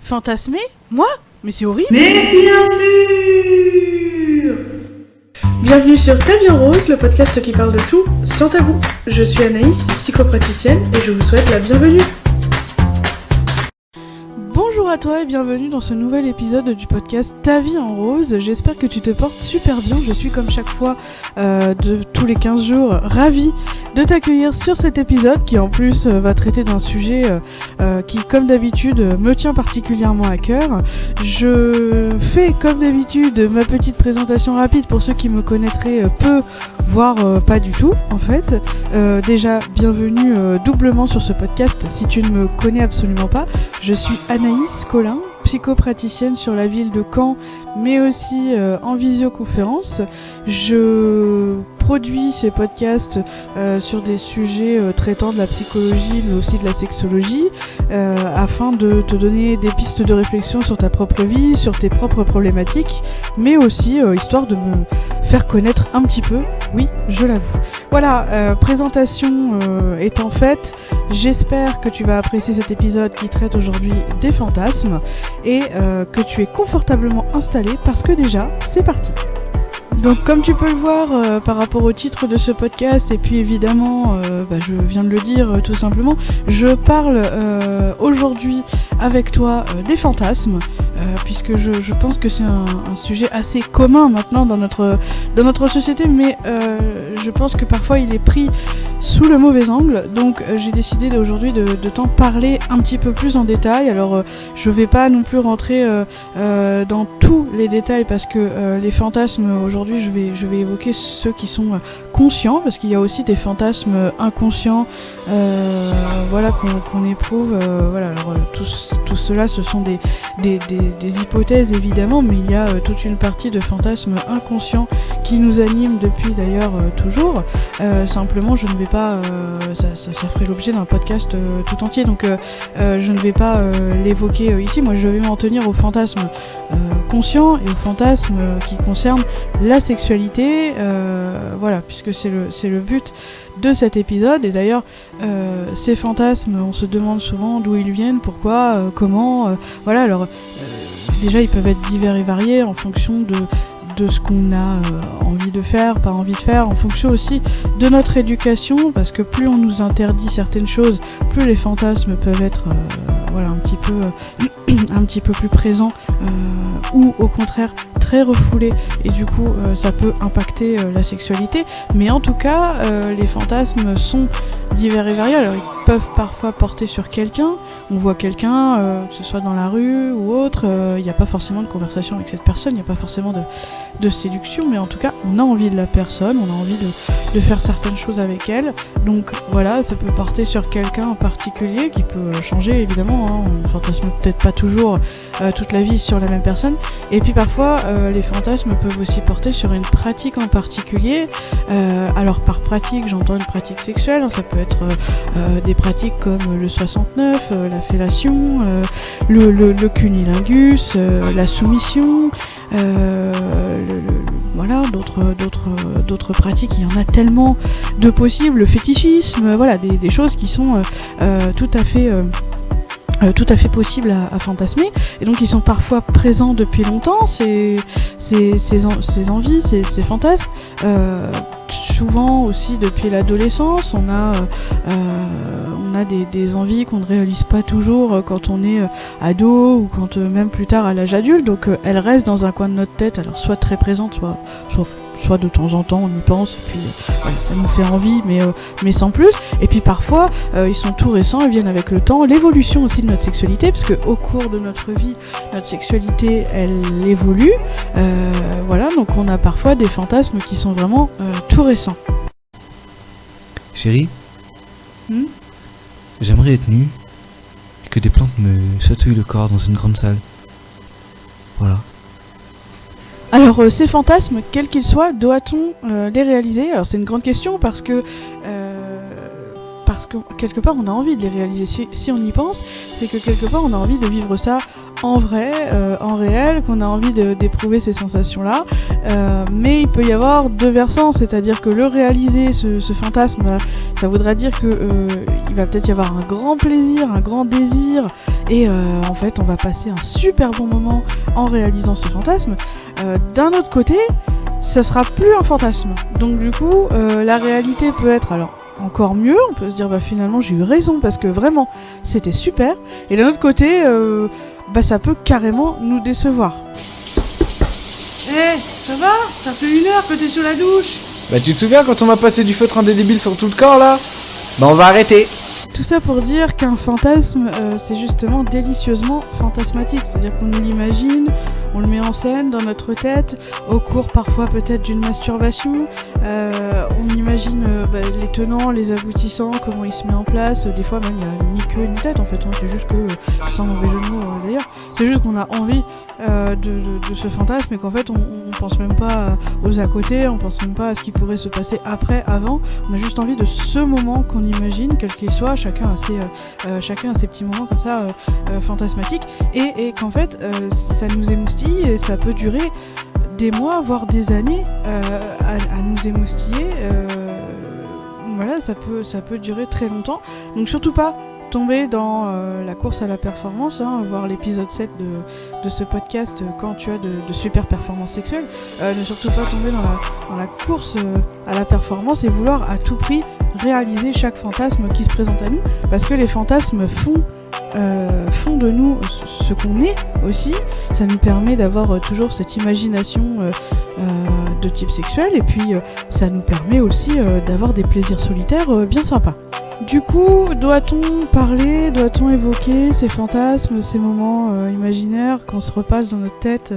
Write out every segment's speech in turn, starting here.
Fantasmer ? Moi ? Mais c'est horrible. Mais bien sûr. Bienvenue sur Ta vie en rose, le podcast qui parle de tout sans tabou. Je suis Anaïs, psychopraticienne, et je vous souhaite la bienvenue. Bonjour à toi et bienvenue dans ce nouvel épisode du podcast Ta vie en rose. J'espère que tu te portes super bien. Je suis comme chaque fois de tous les 15 jours ravie de t'accueillir sur cet épisode qui en plus va traiter d'un sujet qui comme d'habitude me tient particulièrement à cœur. Je fais comme d'habitude ma petite présentation rapide pour ceux qui me connaîtraient peu, voire pas du tout en fait. Déjà bienvenue doublement sur ce podcast si tu ne me connais absolument pas. Je suis Anaïs Collin, psychopraticienne sur la ville de Caen, mais aussi en visioconférence. Je produis ces podcasts sur des sujets traitant de la psychologie, mais aussi de la sexologie, afin de te donner des pistes de réflexion sur ta propre vie, sur tes propres problématiques, mais aussi histoire de me faire connaître un petit peu, oui, je l'avoue. Voilà, présentation étant faite, j'espère que tu vas apprécier cet épisode qui traite aujourd'hui des fantasmes et que tu es confortablement installé parce que déjà, c'est parti. Donc comme tu peux le voir par rapport au titre de ce podcast et puis évidemment, je viens de le dire tout simplement, je parle aujourd'hui avec toi des fantasmes puisque je pense que c'est un sujet assez commun maintenant dans notre société, mais je pense que parfois il est pris sous le mauvais angle, donc j'ai décidé aujourd'hui de t'en parler un petit peu plus en détail. Alors je vais pas non plus rentrer dans tous les détails parce que les fantasmes aujourd'hui je vais évoquer ceux qui sont conscients, parce qu'il y a aussi des fantasmes inconscients qu'on éprouve. Alors tout cela ce sont des hypothèses évidemment, mais il y a toute une partie de fantasmes inconscients qui nous animent depuis d'ailleurs toujours. Simplement je ne vais pas ça ferait l'objet d'un podcast tout entier, donc je ne vais pas l'évoquer ici. Moi je vais m'en tenir aux fantasmes conscients et aux fantasmes qui concernent la sexualité, puisque c'est le but de cet épisode. Et d'ailleurs ces fantasmes, on se demande souvent d'où ils viennent, pourquoi, comment, déjà ils peuvent être divers et variés en fonction de ce qu'on a envie de faire, pas envie de faire, en fonction aussi de notre éducation, parce que plus on nous interdit certaines choses, plus les fantasmes peuvent être un petit peu plus présents, ou au contraire très refoulés, et du coup ça peut impacter la sexualité. Mais en tout cas les fantasmes sont divers et variés. Alors ils peuvent parfois porter sur quelqu'un. On voit quelqu'un, que ce soit dans la rue ou autre, il n'y a pas forcément de conversation avec cette personne, il n'y a pas forcément de séduction, mais en tout cas, on a envie de la personne, on a envie de faire certaines choses avec elle. Donc voilà, ça peut porter sur quelqu'un en particulier, qui peut changer évidemment, on fantasme peut-être pas toujours toute la vie sur la même personne. Et puis parfois, les fantasmes peuvent aussi porter sur une pratique en particulier. Alors par pratique, j'entends une pratique sexuelle, ça peut être des pratiques comme le 69, la fellation, le cunnilingus, la soumission, d'autres pratiques. Il y en a tellement de possibles, le fétichisme, des choses qui sont tout à fait possibles à fantasmer, et donc ils sont parfois présents depuis longtemps, ces envies, ces fantasmes, souvent aussi depuis l'adolescence. On a des envies qu'on ne réalise pas toujours quand on est ado, ou quand même plus tard à l'âge adulte, donc elles restent dans un coin de notre tête, alors soit très présentes, soit de temps en temps on y pense, et puis ça nous fait envie, mais sans plus. Et puis parfois ils sont tout récents, ils viennent avec le temps, l'évolution aussi de notre sexualité, parce qu'au cours de notre vie, notre sexualité elle évolue, donc on a parfois des fantasmes qui sont vraiment tout récents. Chérie, j'aimerais être nu et que des plantes me chatouillent le corps dans une grande salle. Voilà. Alors ces fantasmes, quels qu'ils soient, doit-on les réaliser ? Alors c'est une grande question parce que quelque part on a envie de les réaliser. Si on y pense, c'est que quelque part on a envie de vivre ça en vrai, en réel, qu'on a envie d'éprouver ces sensations-là. Mais il peut y avoir deux versants, c'est-à-dire que le réaliser, ce fantasme, ça voudra dire que il va peut-être y avoir un grand plaisir, un grand désir, et en fait on va passer un super bon moment en réalisant ce fantasme. D'un autre côté, ça sera plus un fantasme. Donc du coup, la réalité peut être alors encore mieux, on peut se dire finalement j'ai eu raison parce que vraiment c'était super, et d'un autre côté ça peut carrément nous décevoir. Ça va ? Ça fait 1 heure que t'es sous la douche. Tu te souviens quand on m'a passé du feutre indélébile sur tout le corps là ? On va arrêter. Tout ça pour dire qu'un fantasme, c'est justement délicieusement fantasmatique. C'est-à-dire qu'on l'imagine, on le met en scène dans notre tête, au cours parfois peut-être d'une masturbation. On imagine les tenants, les aboutissants, comment il se met en place. Des fois même il n'y a ni queue ni tête en fait. C'est juste que, sans mauvais jeu de mots d'ailleurs, c'est juste qu'on a envie de ce fantasme et qu'en fait on pense même pas aux à côté, on pense même pas à ce qui pourrait se passer après, avant. On a juste envie de ce moment qu'on imagine, quel qu'il soit. Chacun a ses petits moments comme ça fantasmatiques et qu'en fait ça nous émoustille et ça peut durer des mois voire des années à nous émoustiller. Ça peut durer très longtemps, donc surtout pas tomber dans la course à la performance, voir l'épisode 7 de ce podcast quand tu as de super performances sexuelles. Ne surtout pas tomber dans la course à la performance et vouloir à tout prix réaliser chaque fantasme qui se présente à nous, parce que les fantasmes font de nous ce qu'on est aussi. Ça nous permet d'avoir toujours cette imagination de type sexuel, et puis ça nous permet aussi d'avoir des plaisirs solitaires bien sympas. Du coup, doit-on évoquer ces fantasmes, ces moments imaginaires qu'on se repasse dans notre tête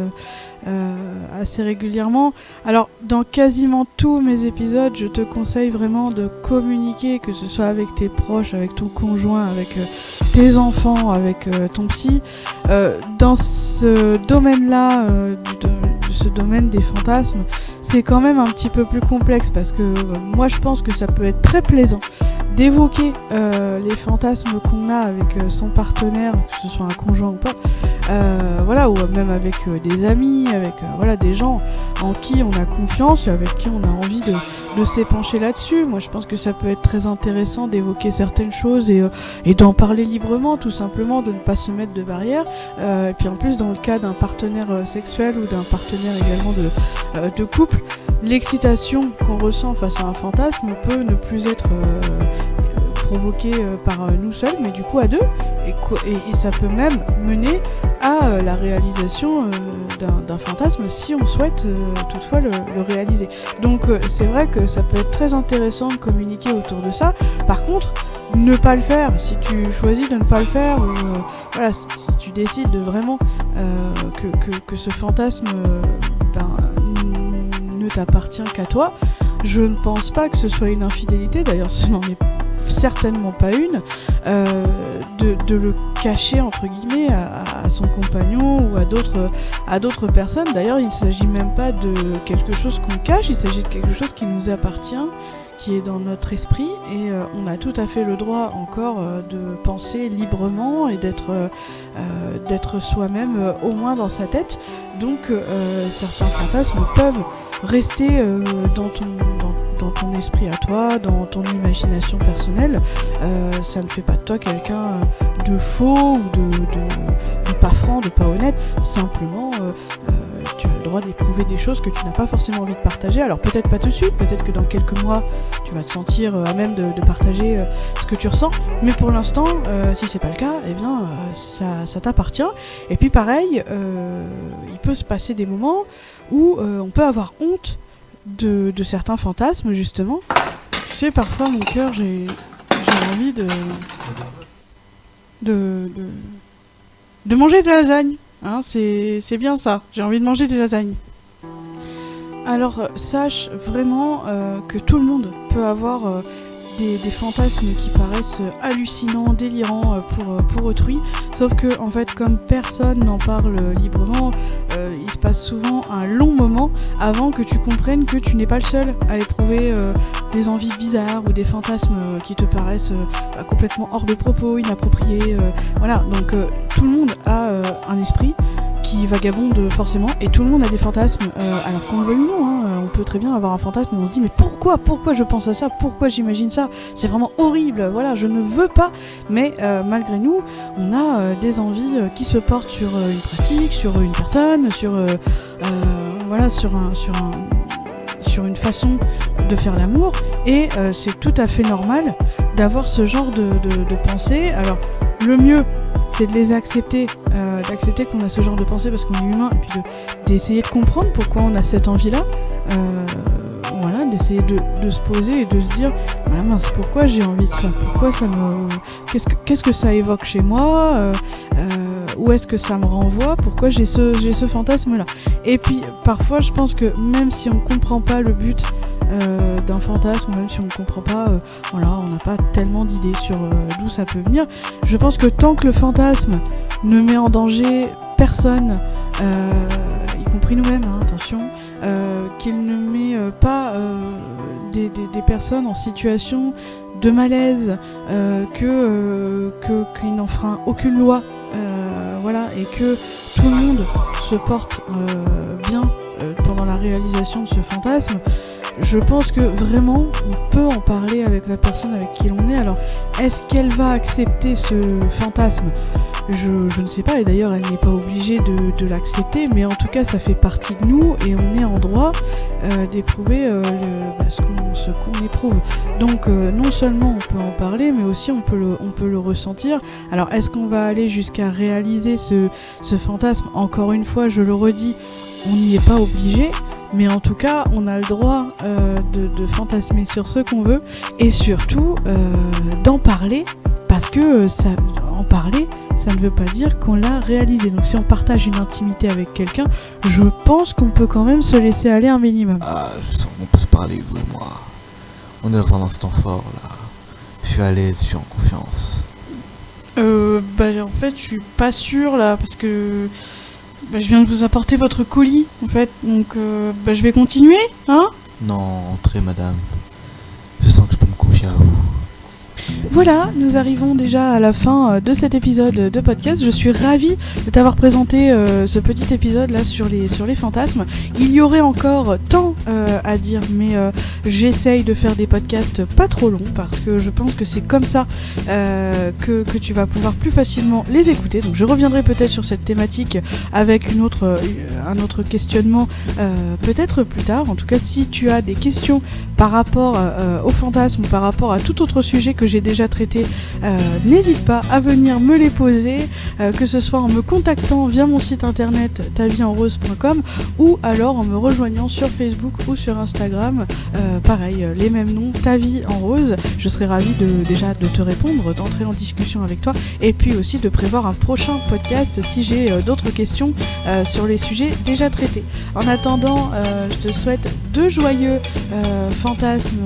assez régulièrement? Alors, dans quasiment tous mes épisodes, je te conseille vraiment de communiquer, que ce soit avec tes proches, avec ton conjoint, avec tes enfants, avec ton psy. Dans ce domaine-là, ce domaine des fantasmes, c'est quand même un petit peu plus complexe, parce que moi je pense que ça peut être très plaisant d'évoquer les fantasmes qu'on a avec son partenaire, que ce soit un conjoint ou pas, ou même avec des amis, avec des gens en qui on a confiance et avec qui on a envie de s'épancher là-dessus. Moi je pense que ça peut être très intéressant d'évoquer certaines choses et d'en parler librement, tout simplement, de ne pas se mettre de barrières. Et puis en plus, dans le cas d'un partenaire sexuel ou d'un partenaire également de couple, l'excitation qu'on ressent face à un fantasme peut ne plus être provoquée par nous seuls, mais du coup à deux, et ça peut même mener à la réalisation d'un fantasme si on souhaite toutefois le réaliser. Donc c'est vrai que ça peut être très intéressant de communiquer autour de ça. Par contre, ne pas le faire, si tu choisis de ne pas le faire, ou si tu décides de vraiment que ce fantasme ne t'appartient qu'à toi, je ne pense pas que ce soit une infidélité, d'ailleurs ce n'en est certainement pas une, de le cacher entre guillemets à son compagnon ou à d'autres personnes. D'ailleurs il ne s'agit même pas de quelque chose qu'on cache, il s'agit de quelque chose qui nous appartient, qui est dans notre esprit, et on a tout à fait le droit encore de penser librement et d'être soi-même au moins dans sa tête. Donc certains fantasmes peuvent rester dans ton esprit à toi, dans ton imagination personnelle. Ça ne fait pas de toi quelqu'un de faux ou de pas franc, de pas honnête. Simplement tu as le droit d'éprouver des choses que tu n'as pas forcément envie de partager. Alors peut-être pas tout de suite, peut-être que dans quelques mois tu vas te sentir à même de partager ce que tu ressens, mais pour l'instant si c'est pas le cas, ça t'appartient. Et puis pareil, il peut se passer des moments où on peut avoir honte de certains fantasmes, justement. Tu sais, parfois mon cœur, j'ai envie de manger de la lasagne. C'est bien ça, j'ai envie de manger des lasagnes. Alors sache vraiment que tout le monde peut avoir des fantasmes qui paraissent hallucinants, délirants pour autrui, sauf que en fait, comme personne n'en parle librement, il se passe souvent un long moment avant que tu comprennes que tu n'es pas le seul à éprouver des envies bizarres ou des fantasmes qui te paraissent complètement hors de propos, inappropriés. Donc tout le monde a un esprit qui vagabonde forcément, et tout le monde a des fantasmes, alors qu'on le veuille ou non, hein, on peut très bien avoir un fantasme où on se dit mais pourquoi je pense à ça, pourquoi j'imagine ça, c'est vraiment horrible, voilà, je ne veux pas, mais malgré nous, on a des envies qui se portent sur une pratique, sur une personne, sur une façon de faire l'amour, et c'est tout à fait normal d'avoir ce genre de pensée. Alors le mieux c'est de les accepter, d'accepter qu'on a ce genre de pensée parce qu'on est humain, et puis d'essayer de comprendre pourquoi on a cette envie-là, d'essayer de se poser et de se dire ah mince, pourquoi j'ai envie de ça, pourquoi ça me... qu'est-ce que ça évoque chez moi, où est-ce que ça me renvoie, pourquoi j'ai ce fantasme-là. Et puis parfois je pense que même si on comprend pas le but d'un fantasme, même si on ne comprend pas, on n'a pas tellement d'idées sur d'où ça peut venir. Je pense que tant que le fantasme ne met en danger personne, y compris nous-mêmes, attention, qu'il ne met pas des personnes en situation de malaise, qu'il n'enfreint aucune loi, et que tout le monde se porte bien pendant la réalisation de ce fantasme, je pense que vraiment on peut en parler avec la personne avec qui l'on est. Alors est-ce qu'elle va accepter ce fantasme ? Je ne sais pas, et d'ailleurs elle n'est pas obligée de l'accepter, mais en tout cas ça fait partie de nous et on est en droit d'éprouver ce qu'on éprouve. Donc non seulement on peut en parler, mais aussi on peut le ressentir. Alors est-ce qu'on va aller jusqu'à réaliser ce fantasme ? Encore une fois, je le redis, on n'y est pas obligé. Mais en tout cas, on a le droit de fantasmer sur ce qu'on veut, et surtout d'en parler, parce que en parler, ça ne veut pas dire qu'on l'a réalisé. Donc si on partage une intimité avec quelqu'un, je pense qu'on peut quand même se laisser aller un minimum. Ah, je sens qu'on peut se parler, vous et moi. On est dans un instant fort, là. Je suis à l'aise, je suis en confiance. En fait, je suis pas sûre, là, parce que... je viens de vous apporter votre colis, en fait, donc je vais continuer, hein ? Non, entrez, madame. Je sens que je peux me confier à vous. Voilà, nous arrivons déjà à la fin de cet épisode de podcast. Je suis ravie de t'avoir présenté ce petit épisode là sur les fantasmes. Il y aurait encore tant à dire, mais j'essaye de faire des podcasts pas trop longs parce que je pense que c'est comme ça que tu vas pouvoir plus facilement les écouter. Donc je reviendrai peut-être sur cette thématique avec un autre questionnement peut-être plus tard. En tout cas, si tu as des questions par rapport au fantasme ou par rapport à tout autre sujet que j'ai déjà traité, n'hésite pas à venir me les poser, que ce soit en me contactant via mon site internet taviesenrose.com ou alors en me rejoignant sur Facebook ou sur Instagram, pareil, les mêmes noms, Ta Vie en Rose. Je serais ravie déjà de te répondre, d'entrer en discussion avec toi et puis aussi de prévoir un prochain podcast si j'ai d'autres questions sur les sujets déjà traités. En attendant, je te souhaite de joyeux fantasmes,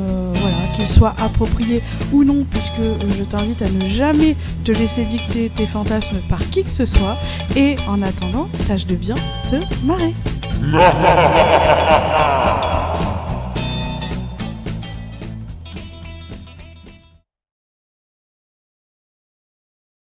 qu'ils soient appropriés ou non, puisque je t'invite à ne jamais te laisser dicter tes fantasmes par qui que ce soit, et en attendant, tâche de bien te marrer.